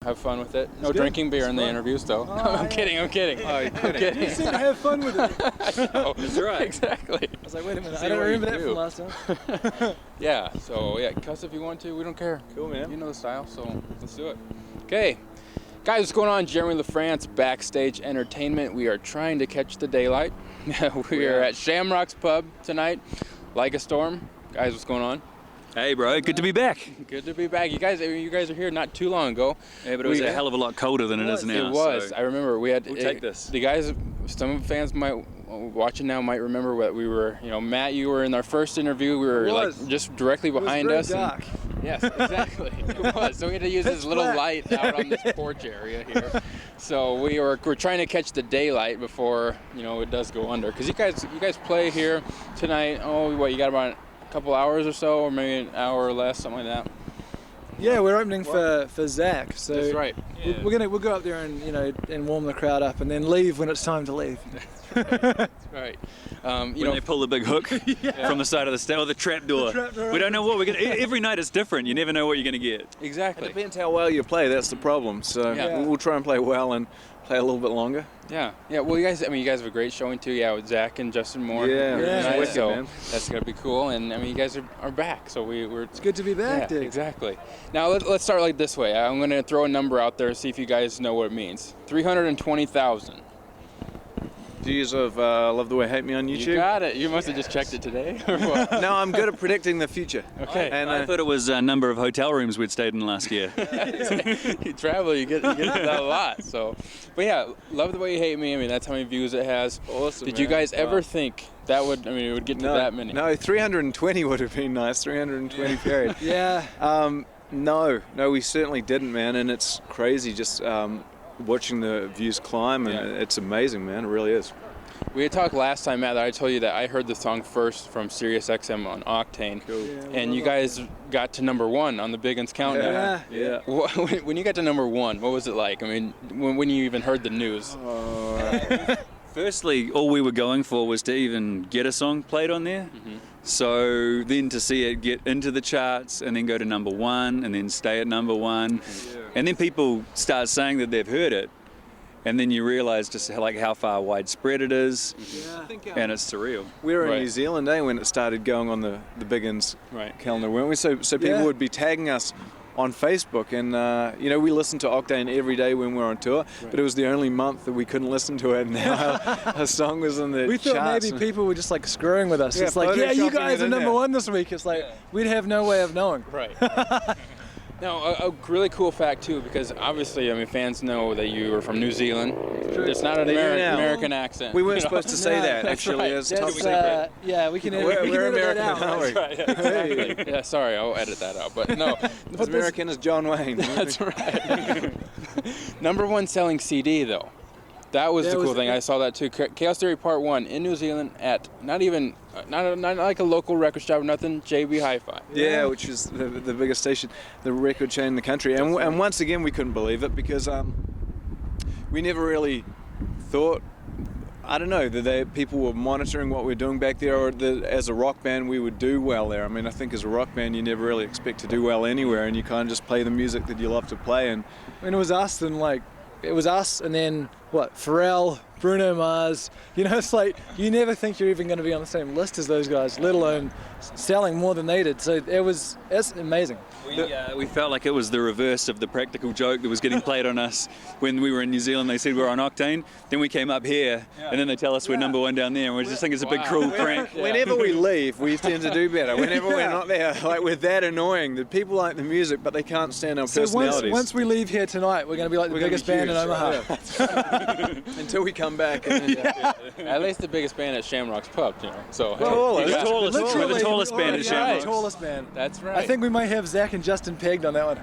Have fun with it. No drinking beer in the interviews, though. Oh, I'm kidding. Oh, you're kidding. You seem to have fun with it. That's right. Exactly. I was like, wait a minute, I don't remember that from last time. Yeah, so yeah, cuss if you want to. We don't care. Cool, man. You know the style, so let's do it. Okay. Guys, what's going on? Jeremy Lafrentz, Backstage Entertainment. We are trying to catch the daylight. We are at Shamrock's Pub tonight. Like a storm. Guys, what's going on? Hey, bro. Good to be back. Good to be back. You guys are here not too long ago. Yeah, but it was a hell of a lot colder than it is now. It was. So I remember we had. we'll take this. The guys, some fans watching now might remember what we were. You know, Matt, you were in our first interview. We were like just directly behind us. Dark. Yes, exactly. It was. So we had to use this little light out on this porch area here. So we're trying to catch the daylight before it does go under. Because you guys play here tonight. Oh, what, you got about a couple hours or so, or maybe an hour or less, something like that. Yeah, we're opening for Zach. So that's right. Yeah. We'll go up there and and warm the crowd up, and then leave when it's time to leave. That's right. When they pull the big hook from the side of the stage, or the trap door. We don't know what we're gonna. Every night it's different. You never know what you're gonna get. Exactly. It depends how well you play. That's the problem. So we'll try and play well and play a little bit longer. Yeah. Well, you guys have a great showing too. Yeah, with Zach and Justin Moore. Yeah. Wicked, so man. that's gonna be cool. And you guys are back. So we're. It's good to be back, dude. Exactly. Now let's start like this way. I'm gonna throw a number out there, see if you guys know what it means. 320,000. Do you have Love the Way Hate Me on YouTube? You got it. You must have just checked it today, or what? No, I'm good at predicting the future. Okay. And I thought it was a number of hotel rooms we'd stayed in last year. You travel, you get that a lot. So, but yeah, Love the Way You Hate Me. I mean, that's how many views it has. Awesome. Did you guys ever think that would? I mean, it would get to that many. No, 320 would have been nice. 320 period. Yeah. No, we certainly didn't, man. And it's crazy just watching the views climb, and it's amazing, man. It really is. We had talked last time, Matt, that I told you that I heard the song first from Sirius XM on Octane. Cool. And you guys got to #1 on the Big Uns Countdown. Yeah. When you got to #1, what was it like? I mean, when you even heard the news? Firstly, all we were going for was to even get a song played on there. Mm-hmm. So then to see it get into the charts and then go to #1 and then stay at #1. And then people start saying that they've heard it. And then you realise just how far widespread it is. Yeah. And it's surreal. We were in Right. New Zealand, when it started going on the Big Uns calendar, weren't we? So people would be tagging us on Facebook, and we listened to Octane every day when we were on tour, but it was the only month that we couldn't listen to it, and now our song was in the We thought charts. maybe people were just like screwing with us. Yeah, It's like, yeah, you photoshopping guys it are in there. #1 this week. It's like, we'd have no way of knowing. Right. Now, a really cool fact too, because obviously, I mean, fans know that you were from New Zealand. It's not an They do now. American accent. We weren't supposed to say No, that, that's actually. right. It's top That's, secret. yeah, we can edit, We're we can edit American, that out. aren't we? Right, yeah, exactly. Yeah, sorry, I'll edit that out. But no, As American as John Wayne. That's right. #1 selling CD though. That was the cool thing. I saw that too. Chaos Theory Part 1 in New Zealand at not like a local record shop or nothing. JB Hi-Fi. Yeah, which is the biggest station, the record chain in the country. And once again, we couldn't believe it because we never really thought, I don't know, that people were monitoring what we're doing back there, or that as a rock band we would do well there. I mean, I think as a rock band you never really expect to do well anywhere, and you kind of just play the music that you love to play. And When it was us, then it was us, and then what? Pharrell, Bruno Mars. It's like you never think you're even going to be on the same list as those guys, let alone selling more than they did. So it's amazing. We felt like it was the reverse of the practical joke that was getting played on us when we were in New Zealand. They said we were on Octane, then we came up here, and then they tell us we're #1 down there, and we just think it's a big cruel prank. Whenever we leave, we tend to do better. Whenever we're not there, we're that annoying. The people like the music, but they can't stand our personalities. So once we leave here tonight, we're going to be like the biggest band in Omaha. Until we come back. And At least the biggest band at Shamrock's Pub, So We're the tallest band at The Shamrock. tallest band. That's right. I think we might have Zach and Justin pegged on that one.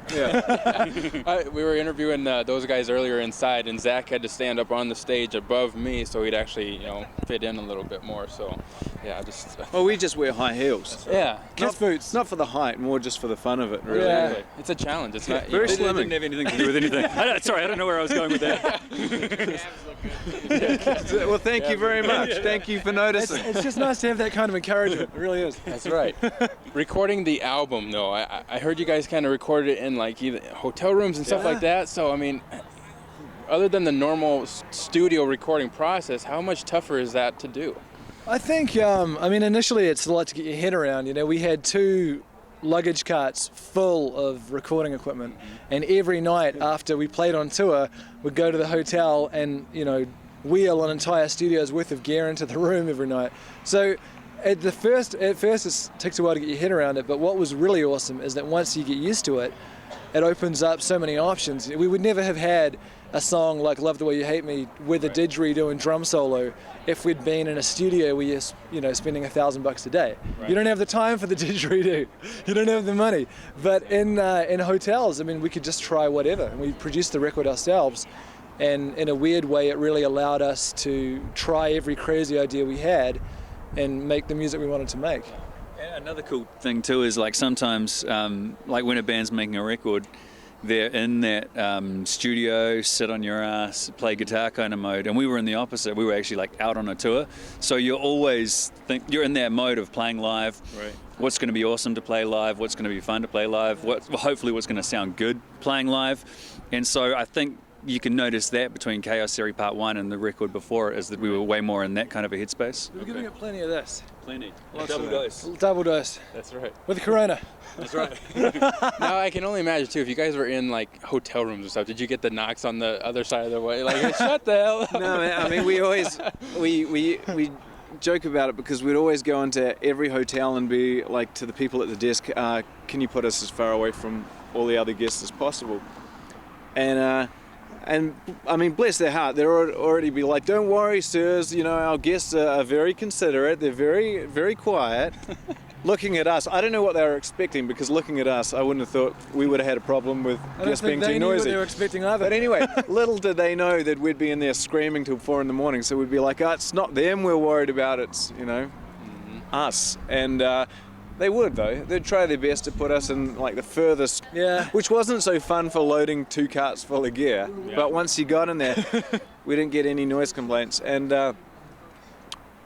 We were interviewing those guys earlier inside, and Zach had to stand up on the stage above me so he'd actually, fit in a little bit more. So, yeah, just. Well, we just wear high heels. Yeah. Kiss boots. Not for the height, more just for the fun of it, really. Yeah. Exactly. It's a challenge. It's not Very It slimming. didn't have anything to do with anything. Sorry, I don't know where I was going with that. Well, Thank you very much. Thank you for noticing. It's just nice to have that kind of encouragement. It really is. That's right. Recording the album, though, I heard you guys kind of recorded it in like either hotel rooms and stuff like that. So, I mean, other than the normal studio recording process, how much tougher is that to do? I think, I mean, initially it's a lot to get your head around. You know, we had 2 luggage carts full of recording equipment, and every night after we played on tour, we'd go to the hotel and, you know, wheel an entire studio's worth of gear into the room every night. So at first it takes a while to get your head around it, but what was really awesome is that once you get used to it, it opens up so many options. We would never have had a song like Love the Way You Hate Me with a didgeridoo and drum solo if we'd been in a studio where you're, you know, spending $1,000 a day. Right. You don't have the time for the didgeridoo. You don't have the money. But in hotels, I mean, we could just try whatever, and we produced the record ourselves. And in a weird way, it really allowed us to try every crazy idea we had and make the music we wanted to make. And another cool thing too is like sometimes, like when a band's making a record, they're in that studio, sit on your ass, play guitar kind of mode. And we were in the opposite. We were actually like out on a tour. So you're always you're in that mode of playing live. Right. What's going to be awesome to play live? What's going to be fun to play live? Hopefully what's going to sound good playing live. And so I think you can notice that between Chaos Theory Part 1 and the record before it is that we were way more in that kind of a headspace. We were giving it plenty of this. Plenty. Double dose. Double dose. That's right. With Corona. That's right. Now I can only imagine too, if you guys were in like hotel rooms and stuff, did you get the knocks on the other side of the way? Like, hey, shut the hell up. No, man, I mean, we always, we joke about it because we'd always go into every hotel and be like to the people at the desk, can you put us as far away from all the other guests as possible? And I mean, bless their heart, they'd already be like, don't worry, sirs, you know, our guests are very considerate, they're very, very quiet. Looking at us, I don't know what they were expecting, because looking at us, I wouldn't have thought we would have had a problem with guests being too noisy. I don't think they knew what they were expecting either. But anyway, little did they know that we'd be in there screaming till 4 a.m, so we'd be like, oh, it's not them we're worried about, it's, you know, us. And they would, though. They'd try their best to put us in like the furthest, which wasn't so fun for loading 2 carts full of gear. Yeah. But once you got in there, we didn't get any noise complaints. And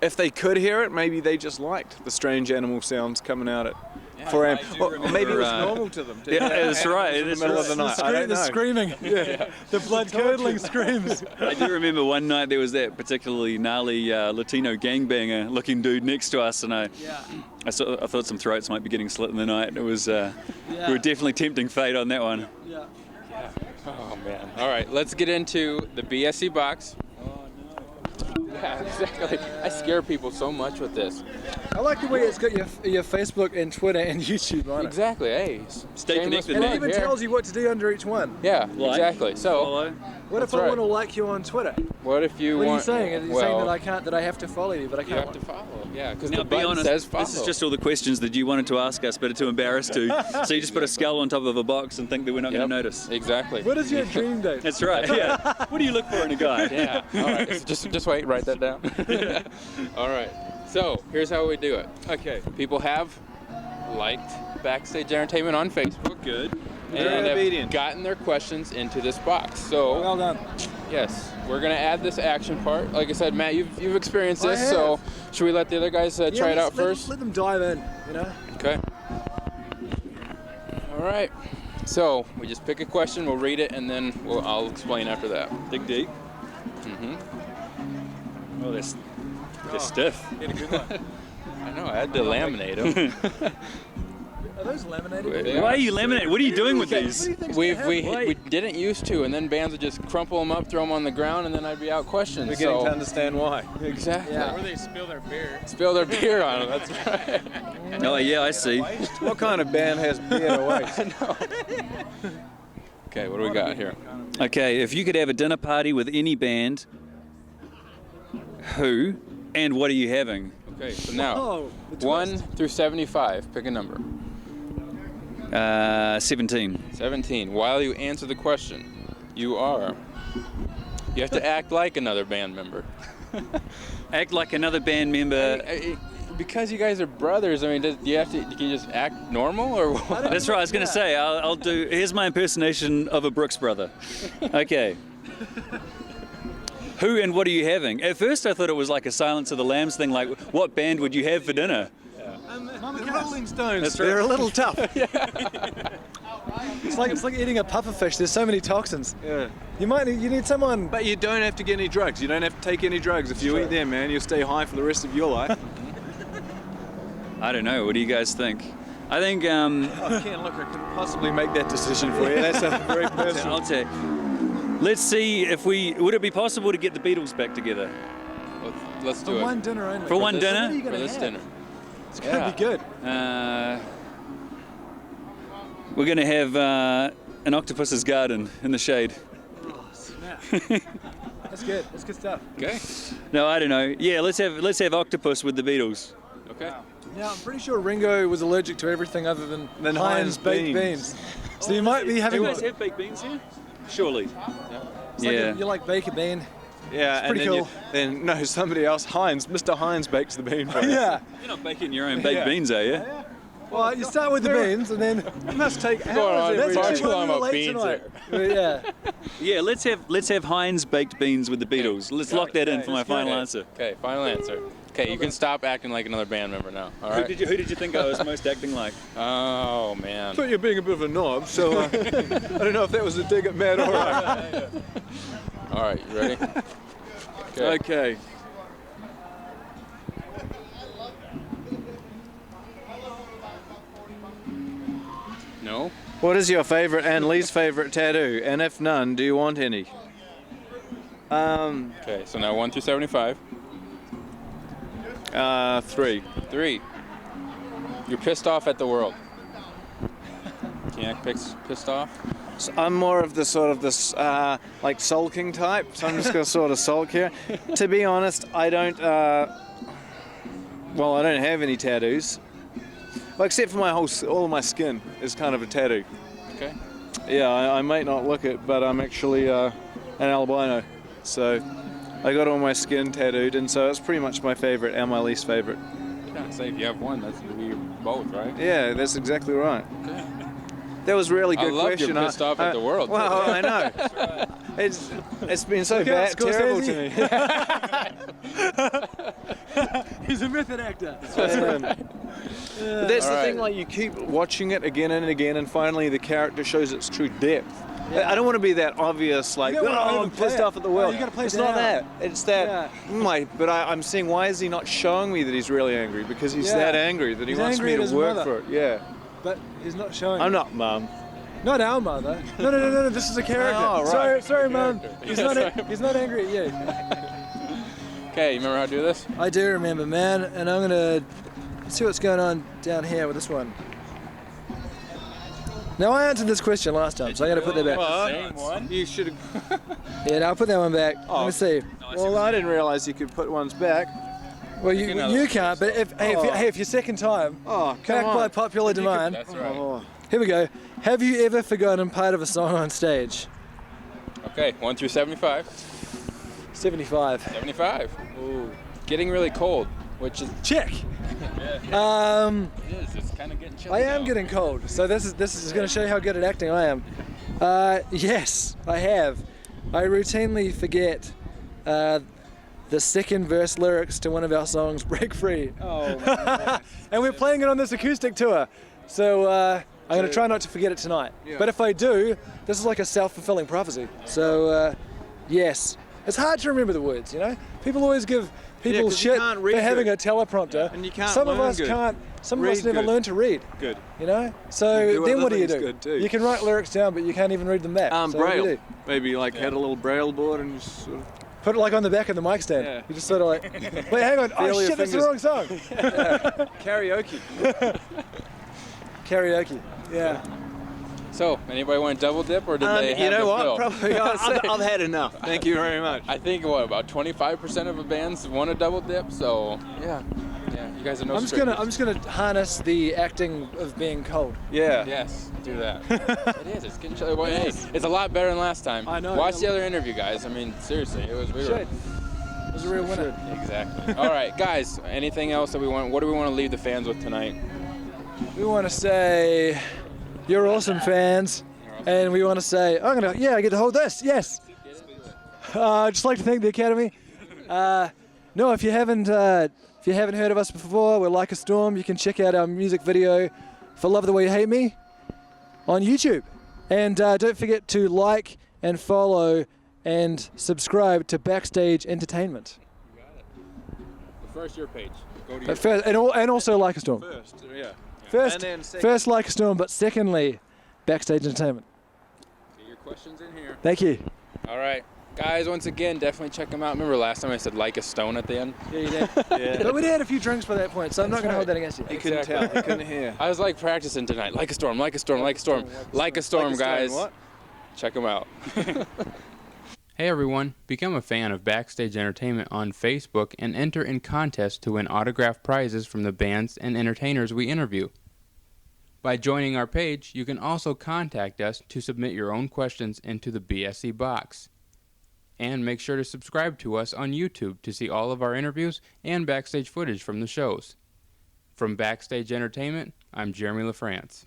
if they could hear it, maybe they just liked the strange animal sounds coming out at 4 a.m. Or maybe it was normal to them. Yeah, that's right. In the middle of the night. I don't know. The screaming, the blood-curdling screams. I do remember one night there was that particularly gnarly Latino gangbanger-looking dude next to us, and I thought some throats might be getting slit in the night. It was we were definitely tempting fate on that one. Yeah. Oh man. All right, let's get into the BSE box. Yeah, exactly. I scare people so much with this. I like the way it's got your Facebook and Twitter and YouTube on it. Exactly. Hey, stay connected. And it even tells you what to do under each one. Yeah, exactly. So, follow. What if I want to like you on Twitter? What if you want? What are you saying? Are you saying that I can't? That I have to follow you, but I can't. You have to follow. Yeah, because now, the be button honest, says follow. this is just all the questions that you wanted to ask us, but are too embarrassed to. So you just put a skull on top of a box and think that we're not going to notice. Exactly. What is your dream date? That's right. Yeah. What do you look for in a guy? Yeah. All right. Just wait. Write that down. All right. So here's how we do it. Okay. People have liked Backstage Entertainment on Facebook. Good. And have gotten their questions into this box. So well done. Yes, we're gonna add this action part. Like I said, Matt, you've experienced this, so should we let the other guys try it out first? Let them dive in, you know. Okay. All right. So we just pick a question, we'll read it, and then I'll explain after that. Dig deep. Oh, they're stiff. Get a good one. I know. I had to laminate them. Are those laminated? Why are you laminating? What are you doing with these? We didn't used to, and then bands would just crumple them up, throw them on the ground, and then I'd be out questions. We're getting to understand why. Exactly. Yeah. Or they spill their beer. Spill their beer on them. That's right. Oh yeah, I see. What kind of band has beer to waste? Okay, what do we got here? Okay, if you could have a dinner party with any band, who and what are you having? Okay, so now 1 through 75. Pick a number. 17. 17. While you answer the question, you have to act like another band member. Act like another band member. Because you guys are brothers, I mean, can you just act normal or what? That's right, I was going to say, I'll do, here's my impersonation of a Brooks brother. Okay. Who and what are you having? At first I thought it was like a Silence of the Lambs thing, like what band would you have for dinner? The Rolling Stones. That's They're right. a little tough. It's like eating a pufferfish. There's so many toxins. Yeah. You need someone. But you don't have to get any drugs. You don't have to take any drugs. If you eat them, man, you'll stay high for the rest of your life. I don't know. What do you guys think? I think I can't look. I couldn't possibly make that decision for you. That's a very personal. I'll take. Let's see if would it be possible to get the Beatles back together Let's do For it. one dinner only. for one this- dinner? What are you For gonna this have? dinner. It's gonna be good. We're gonna have an octopus's garden in the shade. That's good. That's good stuff. Okay. No, I don't know. Yeah, let's have octopus with the Beatles. Okay. Now I'm pretty sure Ringo was allergic to everything other than Than Heinz Heinz baked beans. beans. So you might be having. have baked beans here? Surely. It's like you like bake a bean. Yeah, and pretty then, cool. then no, somebody else. Mr. Heinz bakes the bean for you. Yeah. You're not baking your own baked Yeah. beans, are you? Well, you start with the beans and then. It must take Going hours on every far day. too long about late beans tonight. here. Yeah. Yeah, let's have Heinz baked beans with the Beatles. Let's lock that in for my final answer. Okay, final answer. Okay, you can stop acting like another band member now. All right. Who did you think I was most acting like? Oh man. I thought you were being a bit of a knob, so I don't know if that was a dig at Matt or right. All right, you ready? Okay. No. What is your favourite and least favourite tattoo? And if none, do you want any? Okay, so now 1 through 75. 3. 3. You're pissed off at the world. Can you act pissed off? So I'm more of the sort of this like sulking type, so I'm just gonna sort of sulk here. To be honest, I don't. Well, I don't have any tattoos. Well, except for all of my skin is kind of a tattoo. Okay. Yeah, I might not look it, but I'm actually an albino. So I got all my skin tattooed, and so it's pretty much my favorite and my least favorite. Yeah, say if you have one, that's be both, right? Yeah, that's exactly right. Okay. That was a really I good love question. you're pissed off at the world. Well, I know. It's been so bad, terrible to me. He's a method actor. But that's the All thing, right. like you keep watching it again and again, and finally the character shows its true depth. I don't want to be that obvious, like, You don't wanna I'm overplay pissed it. off at the world. No, you gotta play it's it not down. that. It's that, but I'm seeing, why is he not showing me that he's really angry? Because he's Yeah. that angry that he He's wants angry me at to his work mother. for it. Yeah. But he's not showing. I'm not, Mum. Not our mother. No. This is a character. Oh, right. Sorry, Mum. He's not angry at you. Okay, you remember how to do this? I do remember, man, and I'm gonna see what's going on down here with this one. Now I answered this question last time, so I gotta put that back. Same one. You should have. Yeah, now I'll put that one back. Let me see. Well, I didn't realize you could put ones back. Well, you can't, but if your second time, Oh, come back on. by popular demand. That's right. Oh. Here we go. Have you ever forgotten part of a song on stage? Okay, 1 through 75. 75. 75. Ooh. Getting really cold, which is Check. it is. It's kind of getting chilly. I am now. getting cold, so this is going to show you how good at acting I am. Yes, I have. I routinely forget the second verse lyrics to one of our songs, Break Free. Oh, And we're playing it on this acoustic tour, so I'm going to try not to forget it tonight. Yeah. But if I do, this is like a self-fulfilling prophecy. So yes, it's hard to remember the words, you know? People always give people 'cause you shit can't for read having good. a teleprompter. And you can't Some of learn us good. can't. Some of us Read never good. learn to read. good. You know, You so do then other what do you things do? good too. You can write lyrics down, but you can't even read them back. So what do you Braille. do? Maybe like had a little braille board and just sort of. Put it like on the back of the mic stand. Yeah. You just sort of like, wait, hang on. Feel Oh your shit, that's the fingers. wrong song. Karaoke. Karaoke. Yeah. So, anybody want to double dip, or did they have You know the what? fill? Probably. I've had enough. Thank you very much. I think about 25% of the bands want a double dip. So yeah, you guys are no I'm just gonna harness the acting of being cold. Yeah. Yes, do that. It is. It's getting chilly. Well, hey, it's a lot better than last time. I know. Watch the other interview, guys. I mean, seriously, it was. We were, Shit. It was a real winner. exactly. All right, guys. Anything else that we want? What do we want to leave the fans with tonight? We want to say, you're awesome fans, and we want to say, I get to hold this. Yes. I'd just like to thank the Academy. No, if you haven't heard of us before, we're Like a Storm. You can check out our music video for Love the Way You Hate Me on YouTube. And don't forget to like and follow and subscribe to Backstage Entertainment. You got it. But first, your page. Go to your But first, and also Like a Storm. First, yeah. First, And then second. first Like a Storm, but secondly, Backstage Entertainment. Get your questions in here. Thank you. All right. Guys, once again, definitely check them out. Remember last time I said like a stone at the end? Yeah, you did. Yeah. But we'd had a few drinks by that point, so I'm not going to hold that against you. He couldn't tell. He couldn't hear. I was like practicing tonight. Like a storm, like a storm, like a storm. Like a storm, guys. What? Check them out. Hey everyone, become a fan of Backstage Entertainment on Facebook and enter in contests to win autographed prizes from the bands and entertainers we interview. By joining our page, you can also contact us to submit your own questions into the BSE box. And make sure to subscribe to us on YouTube to see all of our interviews and backstage footage from the shows. From Backstage Entertainment, I'm Jeremy Lafrentz.